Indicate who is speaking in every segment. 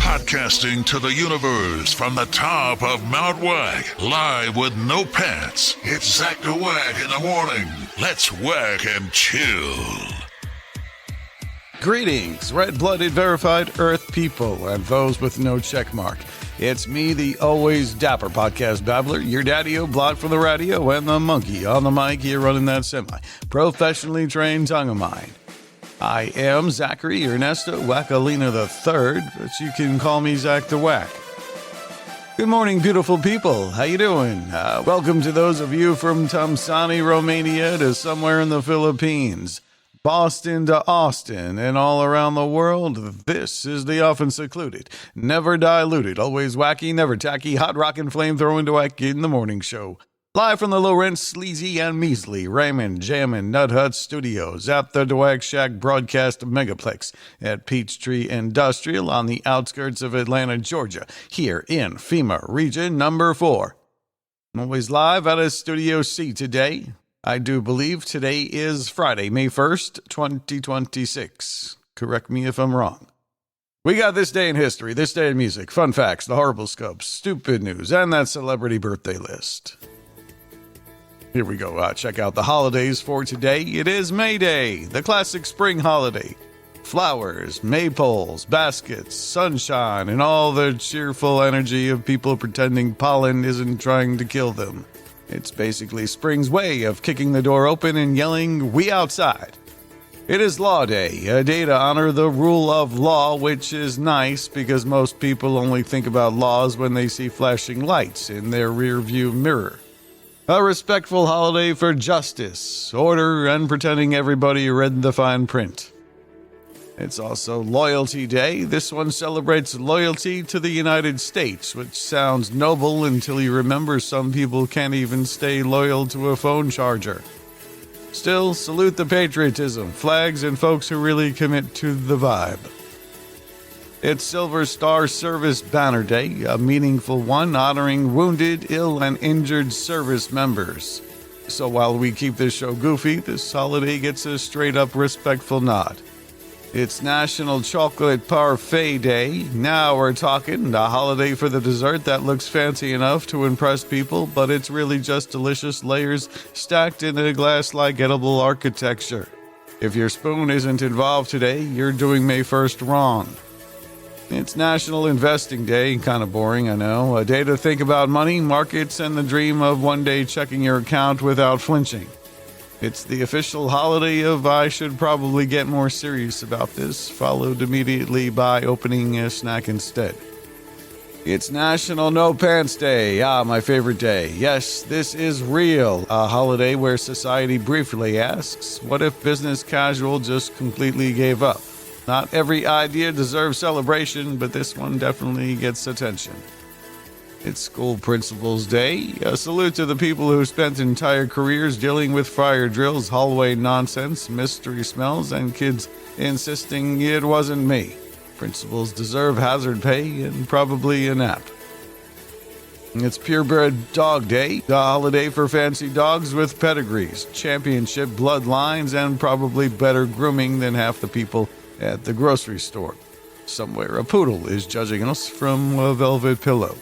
Speaker 1: Podcasting to the universe from the top of Mount Wack, live with no pants. It's Zach DaWack in the morning. Let's whack and chill.
Speaker 2: Greetings, red-blooded verified Earth people and those with no checkmark. It's me, the always dapper podcast babbler, your daddy-o blot for the radio, and the monkey on the mic here running that semi. Professionally trained tongue of mine. I am Zachary Ernesto Wackalina III, but you can call me Zach DaWack. Good morning, beautiful people. How you doing? Welcome to those of you from Tamsani, Romania to somewhere in the Philippines. Boston to Austin, and all around the world, this is the often secluded, never diluted, always wacky, never tacky, hot rockin' flame-throwing DaWack in the morning show. Live from the low-rent, sleazy, and measly Raymond Jammin' Nut Hut Studios at the DaWack Shack Broadcast Megaplex at Peachtree Industrial on the outskirts of Atlanta, Georgia, here in FEMA Region Number 4. Always live out of Studio C today. I do believe today is Friday, May 1st, 2026. Correct me if I'm wrong. We got this day in history, this day in music, fun facts, the horrible scopes, stupid news, and that celebrity birthday list. Here we go. Check out the holidays for today. It is May Day, the classic spring holiday. Flowers, maypoles, baskets, sunshine, and all the cheerful energy of people pretending pollen isn't trying to kill them. It's basically spring's way of kicking the door open and yelling, "We outside." It is Law Day, a day to honor the rule of law, which is nice because most people only think about laws when they see flashing lights in their rearview mirror. A respectful holiday for justice, order, and pretending everybody read the fine print. It's also Loyalty Day. This one celebrates loyalty to the United States, which sounds noble until you remember some people can't even stay loyal to a phone charger. Still, salute the patriotism, flags, and folks who really commit to the vibe. It's Silver Star Service Banner Day, a meaningful one honoring wounded, ill, and injured service members. So while we keep this show goofy, this holiday gets a straight-up respectful nod. It's National Chocolate Parfait Day. Now we're talking, a holiday for the dessert that looks fancy enough to impress people, but it's really just delicious layers stacked in a glass-like edible architecture. If your spoon isn't involved today, you're doing May 1st wrong. It's National Investing Day, kind of boring, I know. A day to think about money, markets, and the dream of one day checking your account without flinching. It's the official holiday of I should probably get more serious about this, followed immediately by opening a snack instead. It's National No Pants Day, my favorite day. Yes, this is real, a holiday where society briefly asks, what if business casual just completely gave up? Not every idea deserves celebration, but this one definitely gets attention. It's School Principals Day, a salute to the people who spent entire careers dealing with fire drills, hallway nonsense, mystery smells, and kids insisting it wasn't me. Principals deserve hazard pay and probably a nap. It's Purebred Dog Day, a holiday for fancy dogs with pedigrees, championship bloodlines, and probably better grooming than half the people at the grocery store. Somewhere a poodle is judging us from a velvet pillow.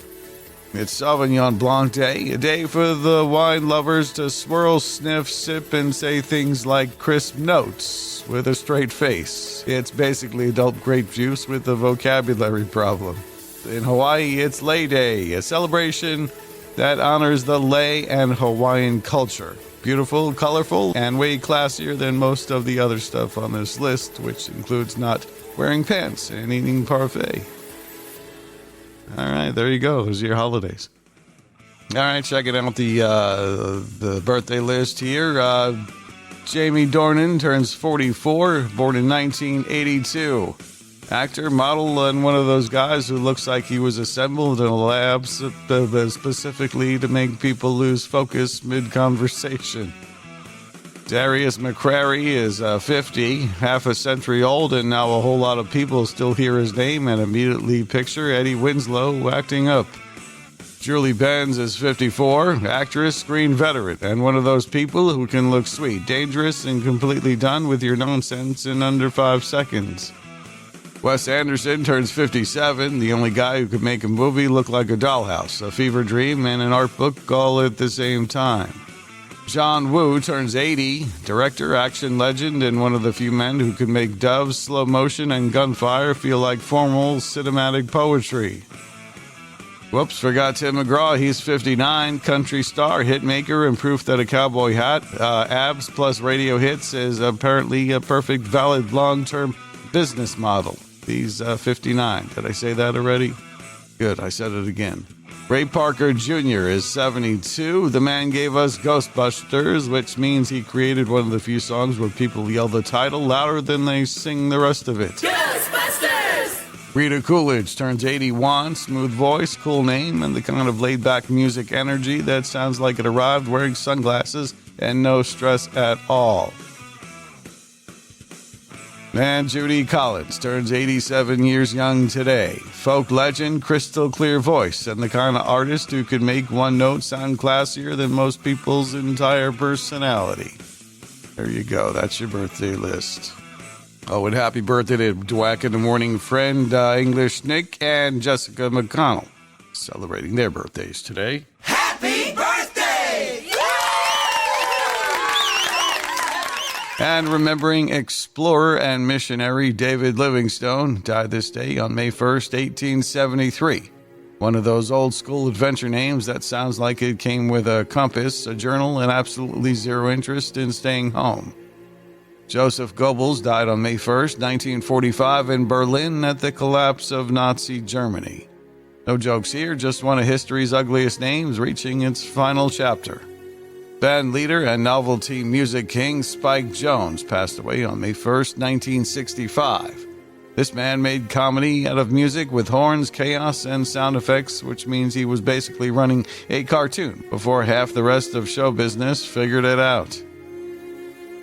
Speaker 2: It's Sauvignon Blanc Day, a day for the wine lovers to swirl, sniff, sip, and say things like crisp notes with a straight face. It's basically adult grape juice with a vocabulary problem. In Hawaii, it's Lei Day, a celebration that honors the Lei and Hawaiian culture. Beautiful, colorful, and way classier than most of the other stuff on this list, which includes not wearing pants and eating parfait. All right, there you go. Those are your holidays. All right, checking out the birthday list here. Jamie Dornan turns 44, born in 1982. Actor, model, and one of those guys who looks like he was assembled in a lab specifically to make people lose focus mid-conversation. Darius McCrary is 50, half a century old, and now a whole lot of people still hear his name and immediately picture Eddie Winslow acting up. Julie Benz is 54, actress, screen veteran, and one of those people who can look sweet, dangerous, and completely done with your nonsense in under 5 seconds. Wes Anderson turns 57, the only guy who could make a movie look like a dollhouse, a fever dream, and an art book all at the same time. John Woo turns 80, director, action legend, and one of the few men who could make doves, slow motion, and gunfire feel like formal cinematic poetry. Whoops, forgot Tim McGraw. He's 59, country star, hitmaker, and proof that a cowboy hat, abs plus radio hits is apparently a perfect, valid, long-term business model. He's 59. Did I say that already? Good, I said it again. Ray Parker Jr. is 72. The man gave us Ghostbusters, which means he created one of the few songs where people yell the title louder than they sing the rest of it. Ghostbusters! Rita Coolidge turns 81. Smooth voice, cool name, and the kind of laid-back music energy that sounds like it arrived wearing sunglasses and no stress at all. And Judy Collins turns 87 years young today. Folk legend, crystal clear voice, and the kind of artist who could make one note sound classier than most people's entire personality. There you go. That's your birthday list. Oh, and happy birthday to DaWack in the Morning friend, English Nick and Jessica McConnell, celebrating their birthdays today.
Speaker 3: Happy birthday!
Speaker 2: And remembering explorer and missionary David Livingstone, died this day on May 1st, 1873. One of those old school adventure names that sounds like it came with a compass, a journal, and absolutely zero interest in staying home. Joseph Goebbels died on May 1st, 1945 in Berlin at the collapse of Nazi Germany. No jokes here, just one of history's ugliest names reaching its final chapter. Band leader and novelty music king Spike Jones passed away on May 1st, 1965. This man made comedy out of music with horns, chaos, and sound effects, which means he was basically running a cartoon before half the rest of show business figured it out.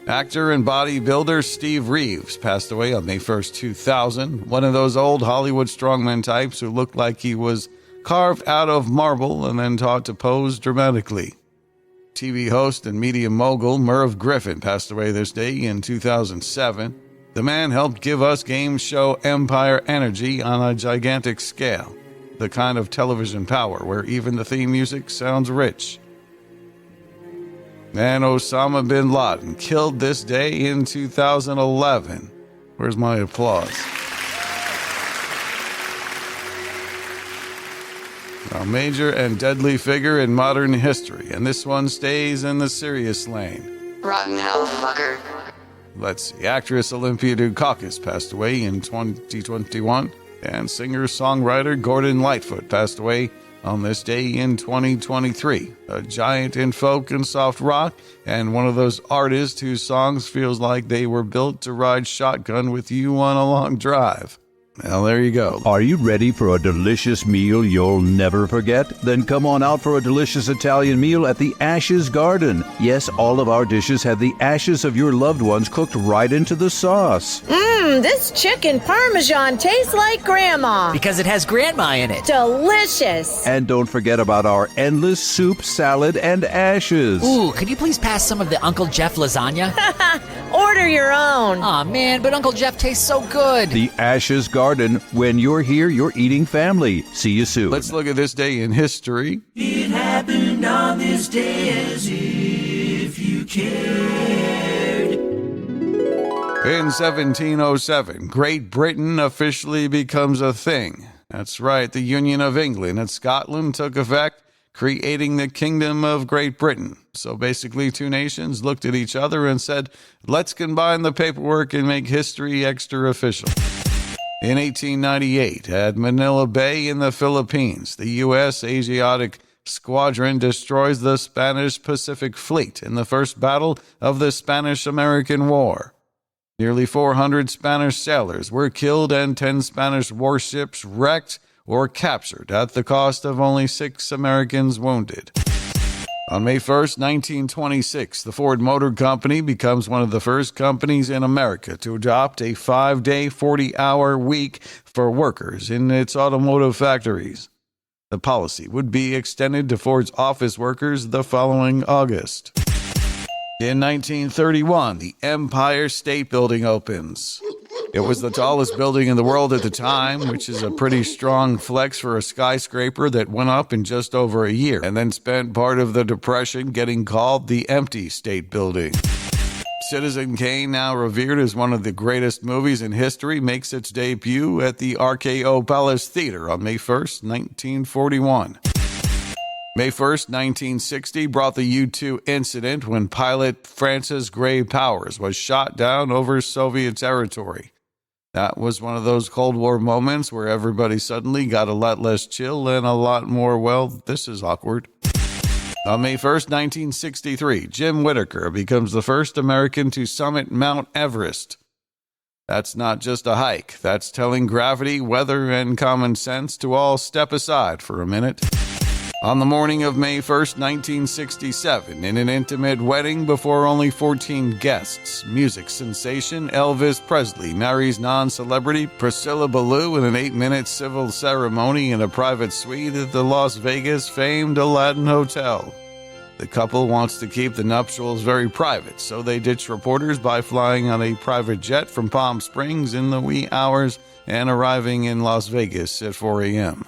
Speaker 2: Actor and bodybuilder Steve Reeves passed away on May 1st, 2000, one of those old Hollywood strongman types who looked like he was carved out of marble and then taught to pose dramatically. TV host and media mogul Merv Griffin passed away this day in 2007. The man helped give us game show Empire energy on a gigantic scale, the kind of television power where even the theme music sounds rich. And Osama bin Laden killed this day in 2011. Where's my applause? A major and deadly figure in modern history, and this one stays in the serious lane.
Speaker 4: Rotten hell fucker.
Speaker 2: Let's see. Actress Olympia Dukakis passed away in 2021, and singer-songwriter Gordon Lightfoot passed away on this day in 2023. A giant in folk and soft rock, and one of those artists whose songs feels like they were built to ride shotgun with you on a long drive. Well, there you go.
Speaker 5: Are you ready for a delicious meal you'll never forget? Then come on out for a delicious Italian meal at the Ashes Garden. Yes, all of our dishes have the ashes of your loved ones cooked right into the sauce.
Speaker 6: This chicken parmesan tastes like Grandma.
Speaker 3: Because it has grandma in it.
Speaker 6: Delicious.
Speaker 5: And don't forget about our endless soup, salad, and ashes.
Speaker 3: Ooh, could you please pass some of the Uncle Jeff lasagna?
Speaker 6: Order your own.
Speaker 3: Aw, man, but Uncle Jeff tastes so good.
Speaker 5: The Ashes Garden. When you're here, you're eating family. See you soon.
Speaker 2: Let's look at this day in history.
Speaker 7: It happened on this day as if you cared.
Speaker 2: In 1707, Great Britain officially becomes a thing. That's right, the Union of England and Scotland took effect, creating the Kingdom of Great Britain. So basically, two nations looked at each other and said, let's combine the paperwork and make history extra official. In 1898, at Manila Bay in the Philippines, the U.S. Asiatic Squadron destroys the Spanish Pacific Fleet in the first battle of the Spanish-American War. Nearly 400 Spanish sailors were killed and 10 Spanish warships wrecked or captured at the cost of only 6 Americans wounded. On May 1st, 1926, the Ford Motor Company becomes one of the first companies in America to adopt a 5-day, 40-hour week for workers in its automotive factories. The policy would be extended to Ford's office workers the following August. In 1931, the Empire State Building opens. It was the tallest building in the world at the time, which is a pretty strong flex for a skyscraper that went up in just over a year and then spent part of the Depression getting called the Empty State Building. Citizen Kane, now revered as one of the greatest movies in history, makes its debut at the RKO Palace Theater on May 1st, 1941. May 1st, 1960 brought the U-2 incident when pilot Francis Gray Powers was shot down over Soviet territory. That was one of those Cold War moments where everybody suddenly got a lot less chill and a lot more, well, this is awkward. On May 1st, 1963, Jim Whittaker becomes the first American to summit Mount Everest. That's not just a hike. That's telling gravity, weather, and common sense to all step aside for a minute. On the morning of May 1st, 1967, in an intimate wedding before only 14 guests, music sensation Elvis Presley marries non-celebrity Priscilla Ballou in an 8-minute civil ceremony in a private suite at the Las Vegas famed Aladdin Hotel. The couple wants to keep the nuptials very private, so they ditch reporters by flying on a private jet from Palm Springs in the wee hours and arriving in Las Vegas at 4 a.m.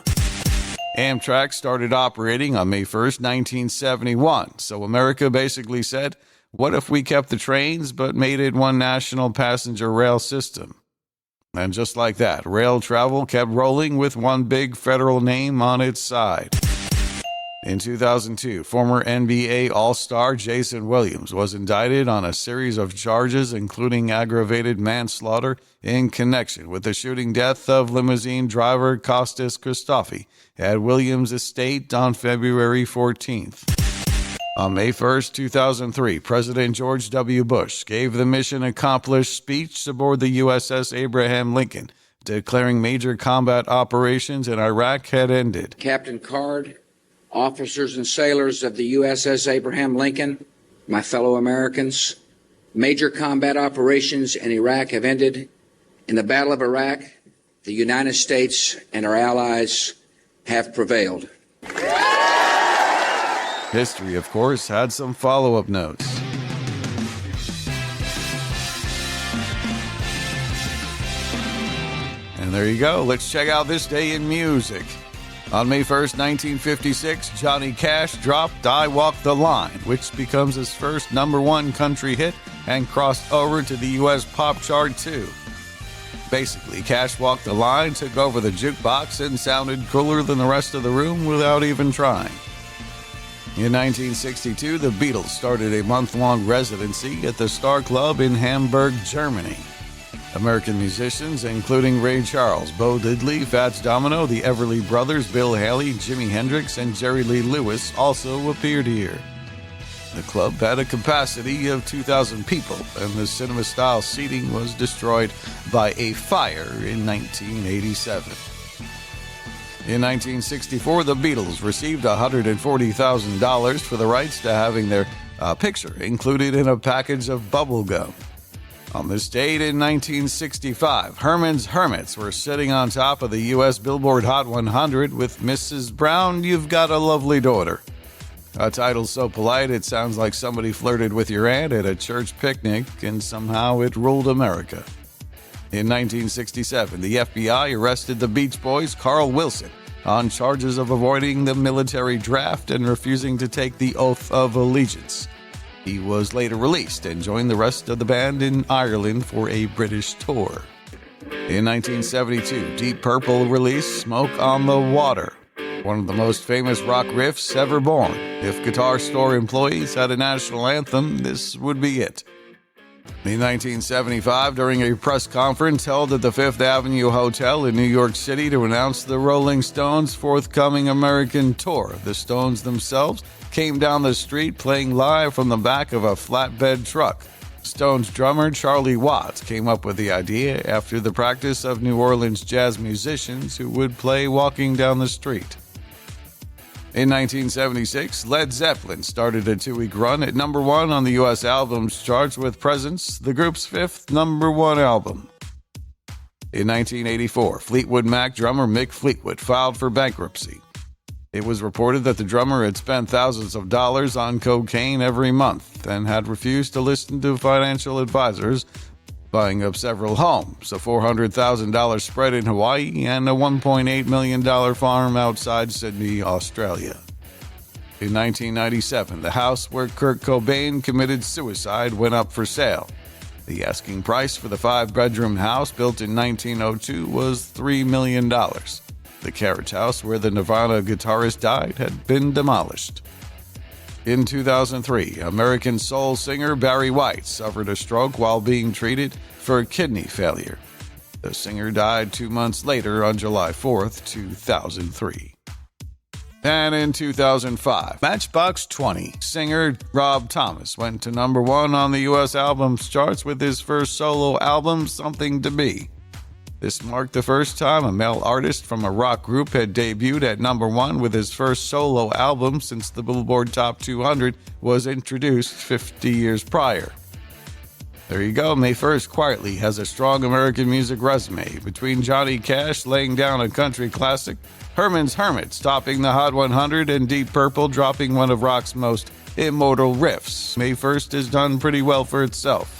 Speaker 2: Amtrak started operating on May 1st, 1971, so America basically said, what if we kept the trains but made it one national passenger rail system? And just like that, rail travel kept rolling with one big federal name on its side. In 2002, former NBA All-Star Jason Williams was indicted on a series of charges including aggravated manslaughter in connection with the shooting death of limousine driver Kostas Christofi at Williams' estate on February 14th. On May 1st, 2003, President George W. Bush gave the mission accomplished speech aboard the USS Abraham Lincoln, declaring major combat operations in Iraq had ended.
Speaker 4: Captain Card, officers and sailors of the USS Abraham Lincoln, my fellow Americans, major combat operations in Iraq have ended. In the Battle of Iraq, the United States and our allies have prevailed.
Speaker 2: History, of course, had some follow-up notes. And there you go. Let's check out this day in music. On May 1st, 1956, Johnny Cash dropped I Walk the Line, which becomes his first #1 country hit and crossed over to the U.S. pop chart too. Basically, Cash Walked the Line took over the jukebox and sounded cooler than the rest of the room without even trying. In 1962, the Beatles started a month-long residency at the Star Club in Hamburg, Germany. American musicians, including Ray Charles, Bo Diddley, Fats Domino, the Everly Brothers, Bill Haley, Jimi Hendrix, and Jerry Lee Lewis also appeared here. The club had a capacity of 2,000 people, and the cinema-style seating was destroyed by a fire in 1987. In 1964, the Beatles received $140,000 for the rights to having their picture included in a package of bubble gum. On this date in 1965, Herman's Hermits were sitting on top of the U.S. Billboard Hot 100 with Mrs. Brown, You've Got a Lovely Daughter. A title so polite it sounds like somebody flirted with your aunt at a church picnic, and somehow it ruled America. In 1967, the FBI arrested the Beach Boys' Carl Wilson on charges of avoiding the military draft and refusing to take the oath of allegiance. He was later released and joined the rest of the band in Ireland for a British tour. In 1972, Deep Purple released Smoke on the Water, one of the most famous rock riffs ever born. If Guitar Store employees had a national anthem, this would be it. In 1975, during a press conference held at the Fifth Avenue Hotel in New York City to announce the Rolling Stones' forthcoming American tour, the Stones themselves came down the street playing live from the back of a flatbed truck. Stones drummer Charlie Watts came up with the idea after the practice of New Orleans jazz musicians who would play walking down the street. In 1976, Led Zeppelin started a 2-week run at #1 on the U.S. albums charts with Presence, the group's 5th #1 album. In 1984, Fleetwood Mac drummer Mick Fleetwood filed for bankruptcy. It was reported that the drummer had spent thousands of dollars on cocaine every month and had refused to listen to financial advisors, buying up several homes, a $400,000 spread in Hawaii, and a $1.8 million farm outside Sydney, Australia. In 1997, the house where Kurt Cobain committed suicide went up for sale. The asking price for the 5-bedroom house built in 1902 was $3 million. The carriage house where the Nirvana guitarist died had been demolished. In 2003, American soul singer Barry White suffered a stroke while being treated for kidney failure. The singer died 2 months later on July 4th, 2003. And in 2005, Matchbox 20 singer Rob Thomas went to number 1 on the U.S. albums charts with his first solo album, Something to Be. This marked the first time a male artist from a rock group had debuted at number 1 with his first solo album since the Billboard Top 200 was introduced 50 years prior. There you go, May 1st quietly has a strong American music resume, between Johnny Cash laying down a country classic, Herman's Hermits topping the Hot 100, and Deep Purple dropping one of rock's most immortal riffs. May 1st has done pretty well for itself.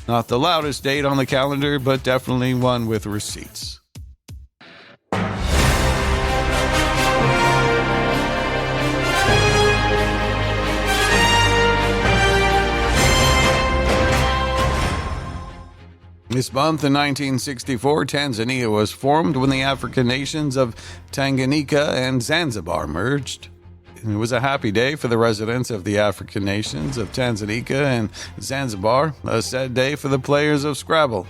Speaker 2: Not the loudest date on the calendar, but definitely one with receipts. This month in 1964, Tanzania was formed when the African nations of Tanganyika and Zanzibar merged. It was a happy day for the residents of the African nations of Tanganyika and Zanzibar, a sad day for the players of Scrabble.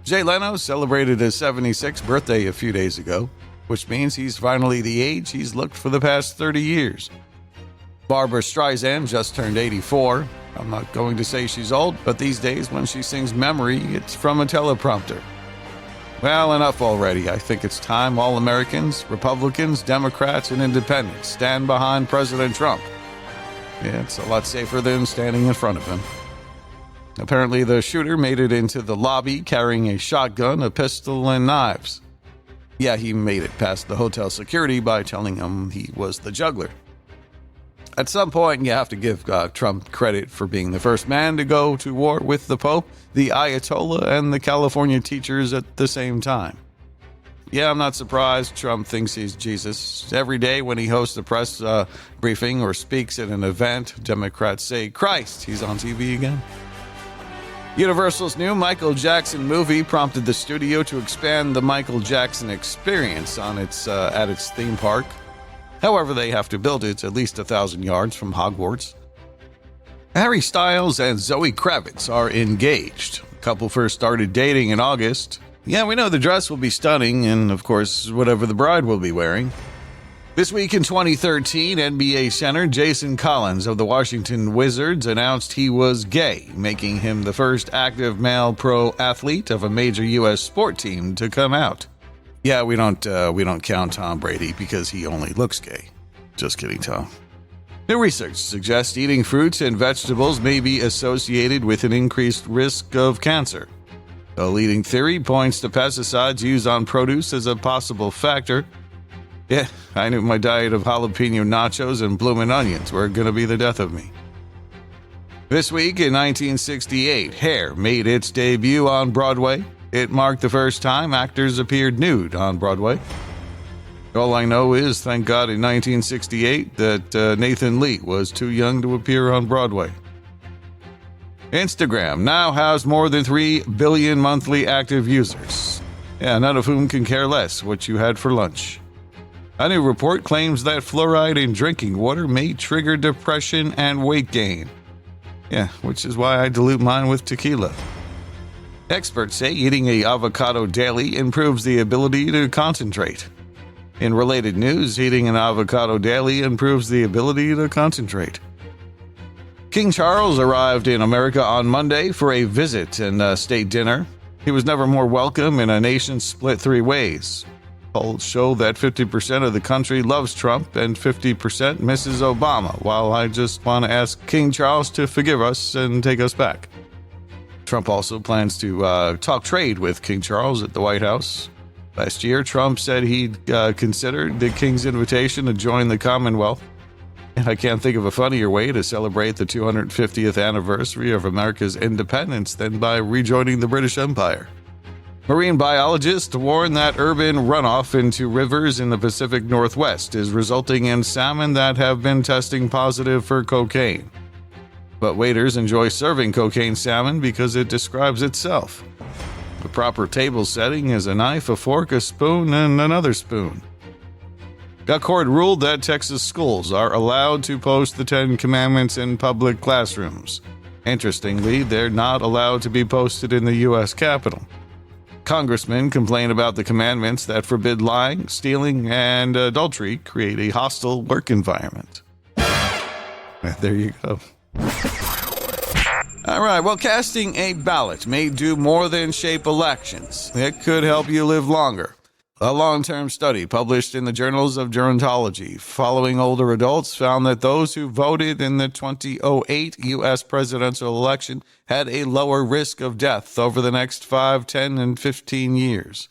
Speaker 2: Jay Leno celebrated his 76th birthday a few days ago, which means he's finally the age he's looked for the past 30 years. Barbra Streisand just turned 84. I'm not going to say she's old, but these days when she sings Memory, it's from a teleprompter. Well, enough already. I think it's time all Americans, Republicans, Democrats, and Independents stand behind President Trump. Yeah, it's a lot safer than standing in front of him. Apparently, the shooter made it into the lobby carrying a shotgun, a pistol, and knives. Yeah, he made it past the hotel security by telling him he was the juggler. At some point, you have to give Trump credit for being the first man to go to war with the Pope, the Ayatollah, and the California teachers at the same time. Yeah, I'm not surprised Trump thinks he's Jesus. Every day when he hosts a press briefing or speaks at an event, Democrats say, "Christ, he's on TV again." Universal's new Michael Jackson movie prompted the studio to expand the Michael Jackson experience on at its theme park. However, they have to build it at least 1,000 yards from Hogwarts. Harry Styles and Zoe Kravitz are engaged. The couple first started dating in August. Yeah, we know the dress will be stunning, and of course, whatever the bride will be wearing. This week in 2013, NBA center Jason Collins of the Washington Wizards announced he was gay, making him the first active male pro athlete of a major U.S. sport team to come out. Yeah, we don't count Tom Brady because he only looks gay. Just kidding, Tom. New research suggests eating fruits and vegetables may be associated with an increased risk of cancer. A leading theory points to pesticides used on produce as a possible factor. Yeah, I knew my diet of jalapeno nachos and bloomin' onions were going to be the death of me. This week in 1968, Hair made its debut on Broadway. It marked the first time actors appeared nude on Broadway. All I know is, thank God, in 1968 that Nathan Lee was too young to appear on Broadway. Instagram now has more than 3 billion monthly active users. Yeah, none of whom can care less what you had for lunch. A new report claims that fluoride in drinking water may trigger depression and weight gain. Yeah, which is why I dilute mine with tequila. Experts say eating an avocado daily improves the ability to concentrate. In related news, eating an avocado daily improves the ability to concentrate. King Charles arrived in America on Monday for a visit and a state dinner. He was never more welcome in a nation split 3 ways. Polls show that 50% of the country loves Trump and 50% misses Obama, while I just want to ask King Charles to forgive us and take us back. Trump also plans to talk trade with King Charles at the White House. Last year, Trump said he'd considered the King's invitation to join the Commonwealth. And I can't think of a funnier way to celebrate the 250th anniversary of America's independence than by rejoining the British Empire. Marine biologists warn that urban runoff into rivers in the Pacific Northwest is resulting in salmon that have been testing positive for cocaine. But waiters enjoy serving cocaine salmon because it describes itself. The proper table setting is a knife, a fork, a spoon, and another spoon. A court ruled that Texas schools are allowed to post the 10 Commandments in public classrooms. Interestingly, they're not allowed to be posted in the U.S. Capitol. Congressmen complain about the commandments that forbid lying, stealing, and adultery create a hostile work environment. There you go. All right, well, casting a ballot may do more than shape elections. It could help you live longer. A long-term study published in the Journals of Gerontology following older adults found that those who voted in the 2008 U.S. presidential election had a lower risk of death over the next 5, 10, and 15 years.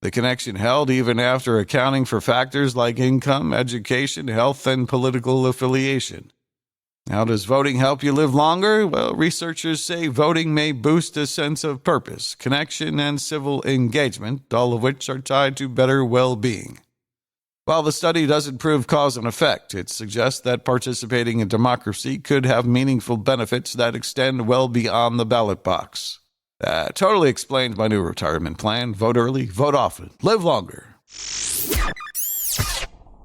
Speaker 2: The connection held even after accounting for factors like income, education, health, and political affiliation. How does voting help you live longer? Well, researchers say voting may boost a sense of purpose, connection, and civil engagement, all of which are tied to better well-being. While the study doesn't prove cause and effect, it suggests that participating in democracy could have meaningful benefits that extend well beyond the ballot box. That totally explains my new retirement plan. Vote early, vote often, live longer.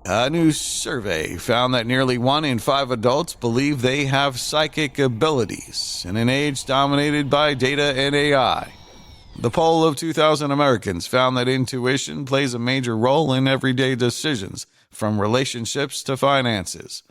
Speaker 2: A new survey found that nearly 1 in 5 adults believe they have psychic abilities in an age dominated by data and AI. The poll of 2,000 Americans found that intuition plays a major role in everyday decisions, from relationships to finances.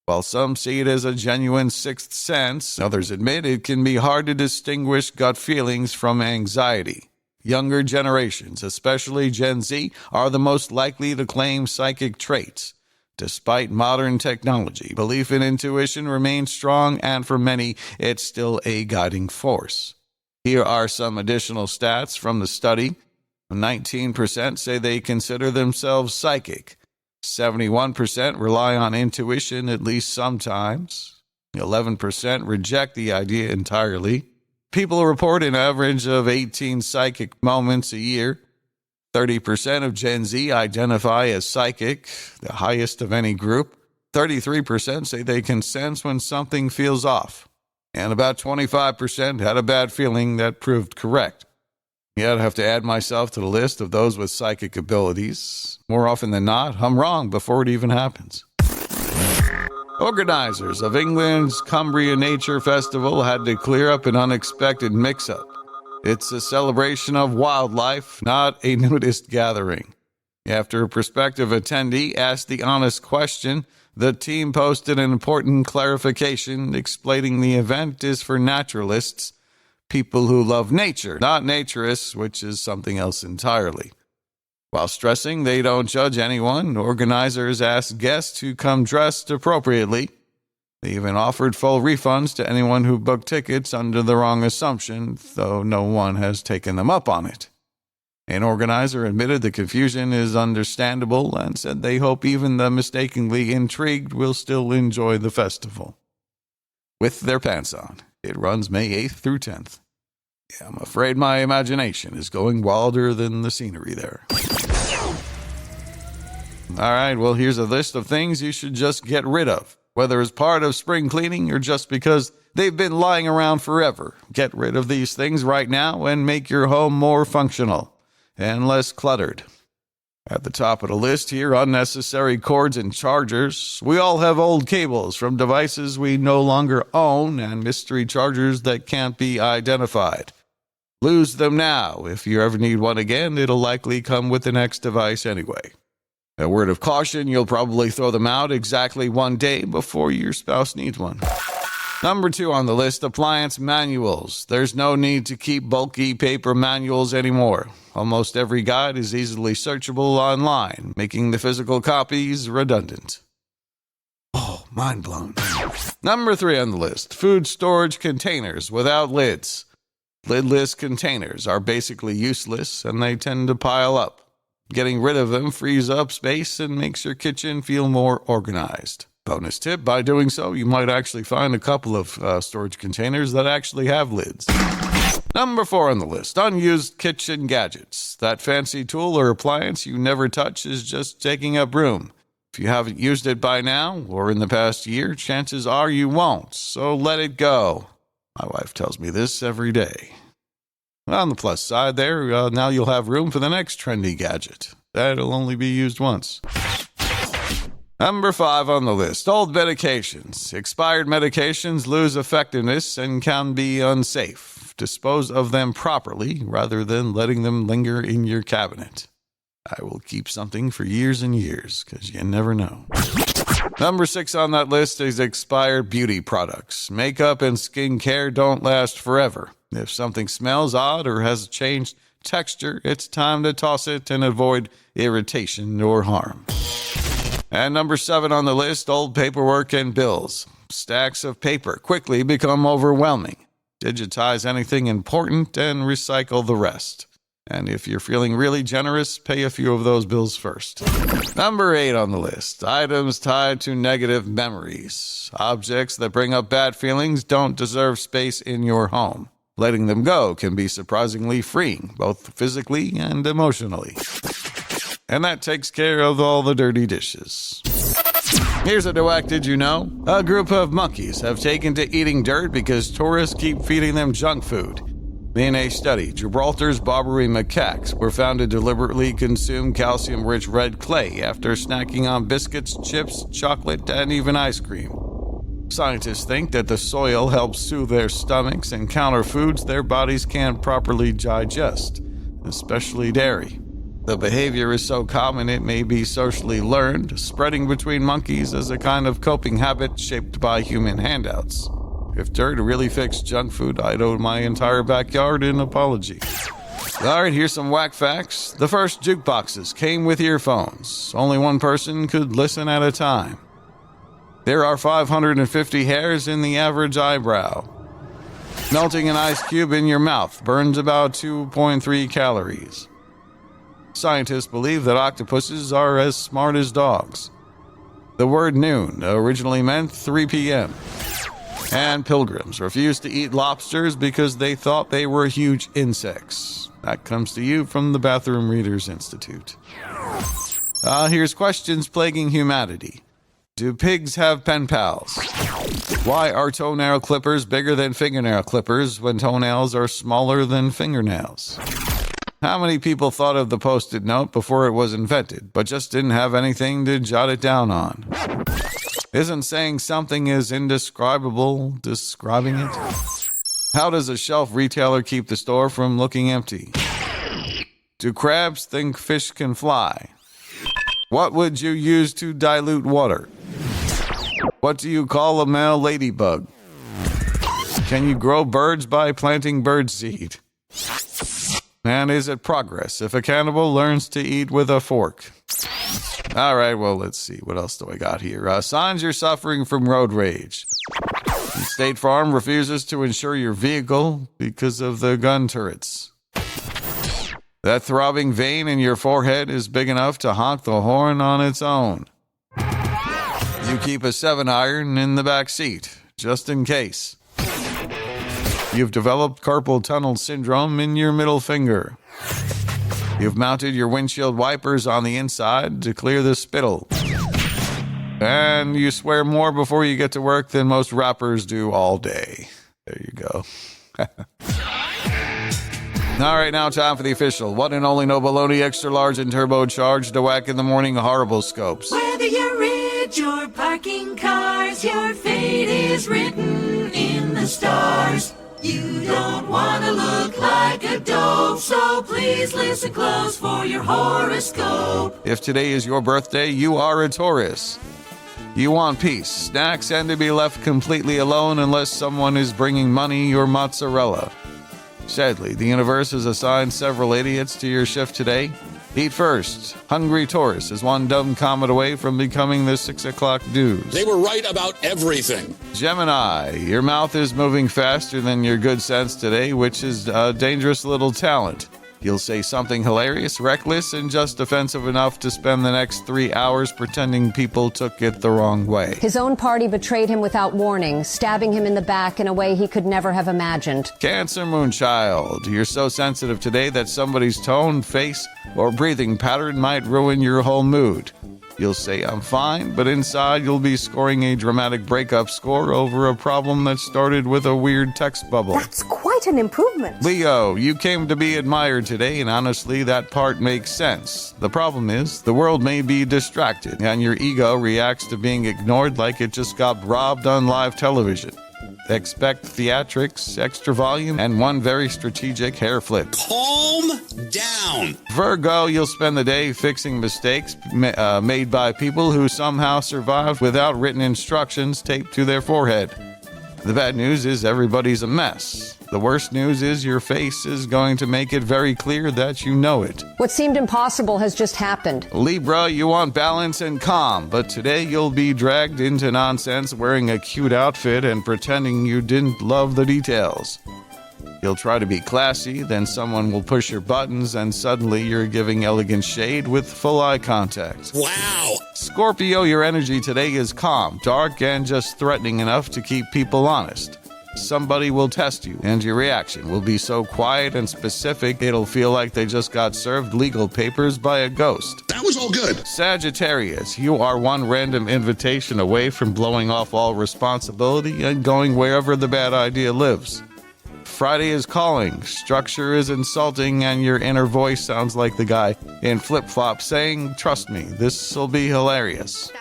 Speaker 2: While some see it as a genuine sixth sense, others admit it can be hard to distinguish gut feelings from anxiety. Younger generations, especially Gen Z, are the most likely to claim psychic traits. Despite modern technology, belief in intuition remains strong, and for many, it's still a guiding force. Here are some additional stats from the study. 19% say they consider themselves psychic. 71% rely on intuition at least sometimes. 11% reject the idea entirely. People report an average of 18 psychic moments a year. 30% of Gen Z identify as psychic, the highest of any group. 33% say they can sense when something feels off. And about 25% had a bad feeling that proved correct. Yet I have to add myself to the list of those with psychic abilities. More often than not, I'm wrong before it even happens. Organizers of England's Cumbria Nature Festival had to clear up an unexpected mix-up. It's a celebration of wildlife, not a nudist gathering. After a prospective attendee asked the honest question, the team posted an important clarification explaining the event is for naturalists, people who love nature, not naturists, which is something else entirely. While stressing they don't judge anyone, organizers asked guests to come dressed appropriately. They even offered full refunds to anyone who booked tickets under the wrong assumption, though no one has taken them up on it. An organizer admitted the confusion is understandable and said they hope even the mistakenly intrigued will still enjoy the festival. With their pants on. It runs May 8th through 10th. Yeah, I'm afraid my imagination is going wilder than the scenery there. All right, well, here's a list of things you should just get rid of, whether as part of spring cleaning or just because they've been lying around forever. Get rid of these things right now and make your home more functional and less cluttered. At the top of the list here, unnecessary cords and chargers. We all have old cables from devices we no longer own and mystery chargers that can't be identified. Lose them now. If you ever need one again, it'll likely come with the next device anyway. A word of caution, you'll probably throw them out exactly one day before your spouse needs one. Number 2 on the list, appliance manuals. There's no need to keep bulky paper manuals anymore. Almost every guide is easily searchable online, making the physical copies redundant. Oh, mind blown. Number 3 on the list, food storage containers without lids. Lidless containers are basically useless and they tend to pile up. Getting rid of them frees up space and makes your kitchen feel more organized. Bonus tip, by doing so, you might actually find a couple of storage containers that actually have lids. Number 4 on the list, unused kitchen gadgets. That fancy tool or appliance you never touch is just taking up room. If you haven't used it by now or in the past year, chances are you won't, so let it go. My wife tells me this every day. On the plus side there, now you'll have room for the next trendy gadget. That'll only be used once. Number 5 on the list, old medications. Expired medications lose effectiveness and can be unsafe. Dispose of them properly rather than letting them linger in your cabinet. I will keep something for years and years, because you never know. Number 6 on that list is expired beauty products. Makeup and skincare don't last forever. If something smells odd or has changed texture, it's time to toss it and avoid irritation or harm. And number 7 on the list, old paperwork and bills. Stacks of paper quickly become overwhelming. Digitize anything important and recycle the rest. And if you're feeling really generous, pay a few of those bills first. Number 8 on the list, items tied to negative memories. Objects that bring up bad feelings don't deserve space in your home. Letting them go can be surprisingly freeing, both physically and emotionally. And that takes care of all the dirty dishes. Here's a DaWack did you know? A group of monkeys have taken to eating dirt because tourists keep feeding them junk food. In a study, Gibraltar's Barbary macaques were found to deliberately consume calcium-rich red clay after snacking on biscuits, chips, chocolate, and even ice cream. Scientists think that the soil helps soothe their stomachs and counter foods their bodies can't properly digest, especially dairy. The behavior is so common it may be socially learned, spreading between monkeys as a kind of coping habit shaped by human handouts. If dirt really fixed junk food, I'd owe my entire backyard an apology. All right, here's some whack facts. The first jukeboxes came with earphones. Only one person could listen at a time. There are 550 hairs in the average eyebrow. Melting an ice cube in your mouth burns about 2.3 calories. Scientists believe that octopuses are as smart as dogs. The word noon originally meant 3 p.m. And pilgrims refused to eat lobsters because they thought they were huge insects. That comes to you from the Bathroom Readers Institute. Here's questions plaguing humanity. Do pigs have pen pals? Why are toenail clippers bigger than fingernail clippers when toenails are smaller than fingernails? How many people thought of the Post-it note before it was invented, but just didn't have anything to jot it down on? Isn't saying something is indescribable describing it? How does a shelf retailer keep the store from looking empty? Do crabs think fish can fly? What would you use to dilute water? What do you call a male ladybug? Can you grow birds by planting birdseed? And is it progress if a cannibal learns to eat with a fork? All right, well, let's see. What else do I got here? Signs you're suffering from road rage. State Farm refuses to insure your vehicle because of the gun turrets. That throbbing vein in your forehead is big enough to honk the horn on its own. You keep a 7-iron in the back seat, just in case. You've developed carpal tunnel syndrome in your middle finger. You've mounted your windshield wipers on the inside to clear the spittle. And you swear more before you get to work than most rappers do all day. There you go. All right, now time for the official one and only No Baloney Extra Large and Turbocharged DaWack in the Morning horoscopes.
Speaker 7: Whether you're rich or parking cars, your fate is written in the stars. You don't want to look like a dope, so please listen close for your horoscope.
Speaker 2: If today is your birthday, you are a Taurus. You want peace, snacks, and to be left completely alone unless someone is bringing money or mozzarella. Sadly, the universe has assigned several idiots to your shift today. Eat first. Hungry Taurus is one dumb comment away from becoming the 6 o'clock news.
Speaker 8: They were right about everything.
Speaker 2: Gemini, your mouth is moving faster than your good sense today, which is a dangerous little talent. You'll say something hilarious, reckless, and just offensive enough to spend the next 3 hours pretending people took it the wrong way.
Speaker 9: His own party betrayed him without warning, stabbing him in the back in a way he could never have imagined.
Speaker 2: Cancer Moonchild. You're so sensitive today that somebody's tone, face, or breathing pattern might ruin your whole mood. You'll say, I'm fine, but inside you'll be scoring a dramatic breakup score over a problem that started with a weird text bubble.
Speaker 6: That's quite an improvement.
Speaker 2: Leo, you came to be admired today, and honestly, that part makes sense. The problem is, the world may be distracted, and your ego reacts to being ignored like it just got robbed on live television. Expect theatrics, extra volume, and one very strategic hair flip.
Speaker 8: Calm down.
Speaker 2: Virgo, you'll spend the day fixing mistakes made by people who somehow survived without written instructions taped to their forehead. The bad news is everybody's a mess. The worst news is your face is going to make it very clear that you know it.
Speaker 9: What seemed impossible has just happened.
Speaker 2: Libra, you want balance and calm, but today you'll be dragged into nonsense wearing a cute outfit and pretending you didn't love the details. You'll try to be classy, then someone will push your buttons and suddenly you're giving elegant shade with full eye contact.
Speaker 8: Wow.
Speaker 2: Scorpio, your energy today is calm, dark, and just threatening enough to keep people honest. Somebody will test you, and your reaction will be so quiet and specific it'll feel like they just got served legal papers by a ghost.
Speaker 8: That was all good.
Speaker 2: Sagittarius, you are one random invitation away from blowing off all responsibility and going wherever the bad idea lives. Friday is calling, structure is insulting, and your inner voice sounds like the guy in flip-flops saying, trust me, this'll be hilarious.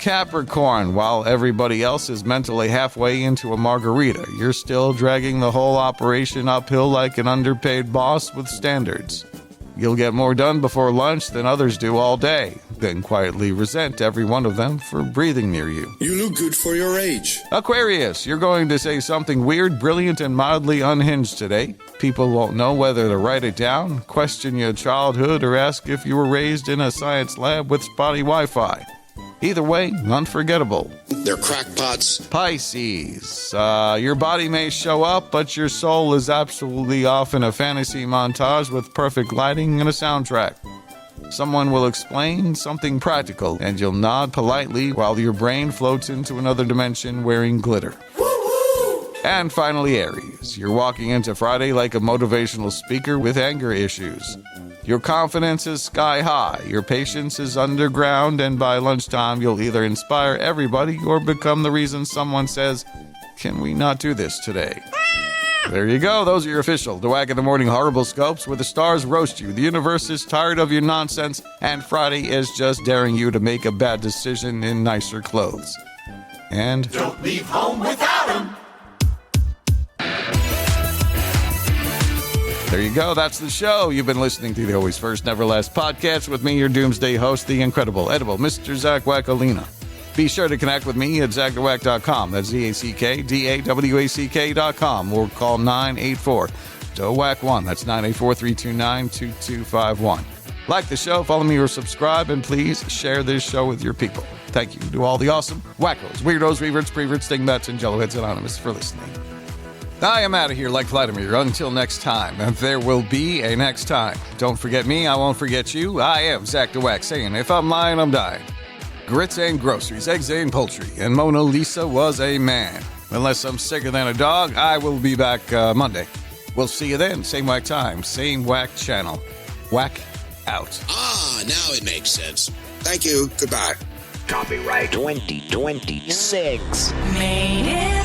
Speaker 2: Capricorn, while everybody else is mentally halfway into a margarita, you're still dragging the whole operation uphill like an underpaid boss with standards. You'll get more done before lunch than others do all day, then quietly resent every one of them for breathing near you.
Speaker 8: You look good for your age.
Speaker 2: Aquarius, you're going to say something weird, brilliant, and mildly unhinged today. People won't know whether to write it down, question your childhood, or ask if you were raised in a science lab with spotty Wi-Fi. Either way, unforgettable.
Speaker 8: They're crackpots.
Speaker 2: Pisces, your body may show up, but your soul is absolutely off in a fantasy montage with perfect lighting and a soundtrack. Someone will explain something practical, and you'll nod politely while your brain floats into another dimension wearing glitter. And finally, Aries, you're walking into Friday like a motivational speaker with anger issues. Your confidence is sky high, your patience is underground, and by lunchtime you'll either inspire everybody or become the reason someone says, can we not do this today? There you go, those are your official DaWack in the Morning horoscopes where the stars roast you, the universe is tired of your nonsense, and Friday is just daring you to make a bad decision in nicer clothes. And
Speaker 7: Don't leave home without 'em.
Speaker 2: there you go. That's the show. You've been listening to the Always First, Never Last podcast with me, your doomsday host, the incredible, edible Mr. Zach Wackolina. Be sure to connect with me at ZachDawack.com. That's ZACKDAWACK.com or call 984-DaWack1. That's 984-329-2251. Like the show, follow me or subscribe, and please share this show with your people. Thank you to all the awesome wackos, weirdos, reverts, preverts, dingbats, and jelloheads anonymous for listening. I am out of here like Vladimir until next time, and there will be a next time. Don't forget me, I won't forget you. I am Zach DaWack saying, if I'm lying, I'm dying. Grits and groceries, eggs and poultry, and Mona Lisa was a man. Unless I'm sicker than a dog, I will be back Monday. We'll see you then, same whack time, same whack channel. Whack out.
Speaker 8: Ah, now it makes sense. Thank you. Goodbye.
Speaker 10: Copyright 2026.
Speaker 7: Made in